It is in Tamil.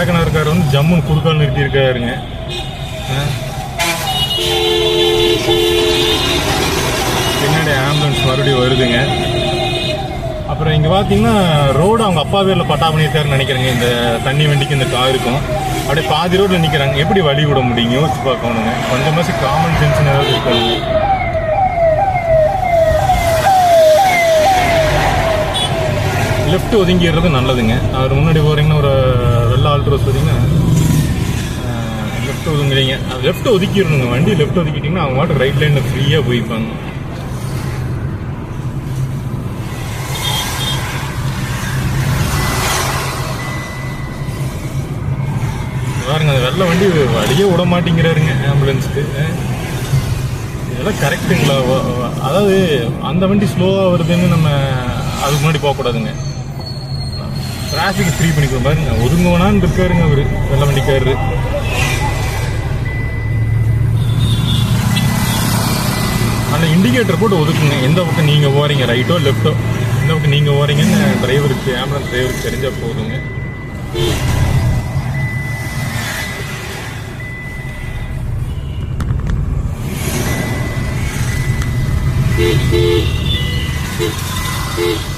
வேகனார் கார் வந்து ஜம்முன்னு குறுக்கால் நிறுத்தியிருக்காருங்க. பின்னாடி ஆம்புலன்ஸ் மறுபடியும் வருதுங்க. அப்புறம் இங்கே பார்த்தீங்கன்னா ரோடு அவங்க அப்பா பேரில் பட்டா பண்ணியிருக்காருன்னு நினைக்கிறேங்க. இந்த தண்ணி வண்டிக்கு இந்த காருக்கும் அப்படியே பாதி ரோட்டில் நிற்கிறாங்க. எப்படி வழி விட முடியும் யோசிச்சு பார்க்கணுங்க. கொஞ்சமாச்சு காமன் சென்ஸ் ஏதாவது இருக்கணுங்க. லெஃப்ட் ஒதுங்கிடுறது நல்லதுங்க. அவர் முன்னாடி போகிறீங்கன்னா ஒரு வெள்ளை ஆல்ட்ரோஸ் பார்த்தீங்கன்னா லெஃப்ட் ஒதுங்குறீங்க. அது லெஃப்ட் ஒதுக்கிடணுங்க. வண்டி லெஃப்ட் ஒதுக்கிட்டிங்கன்னா அவங்க மாட்டு ரைட் லைனில் ஃப்ரீயாக போய்ப்பாங்க. பாருங்க அந்த வெள்ளை வண்டி வழியே விட மாட்டேங்கிறாருங்க ஆம்புலன்ஸுக்கு. இதெல்லாம் கரெக்டுங்களா? அதாவது அந்த வண்டி ஸ்லோவாக வருதுன்னு நம்ம அதுக்கு முன்னாடி போகக்கூடாதுங்க. டிராஃபிக் ஃப்ரீ பண்ணிக்கணும். பாருங்க ஒதுங்குவனான்னு இருக்காருங்க அவரு வெள்ளை வண்டிக்காரரு. அந்த இண்டிகேட்டர் போட்டு ஒதுக்குங்க. எந்த பக்கம் நீங்கள் போகிறீங்க, ரைட்டோ லெஃப்டோ, எந்த பக்கம் நீங்கள் போகிறீங்கன்னு டிரைவருக்கு, ஆம்புலன்ஸ் டிரைவருக்கு தெரிஞ்சால் போதுங்க. Beep, beep, beep, beep.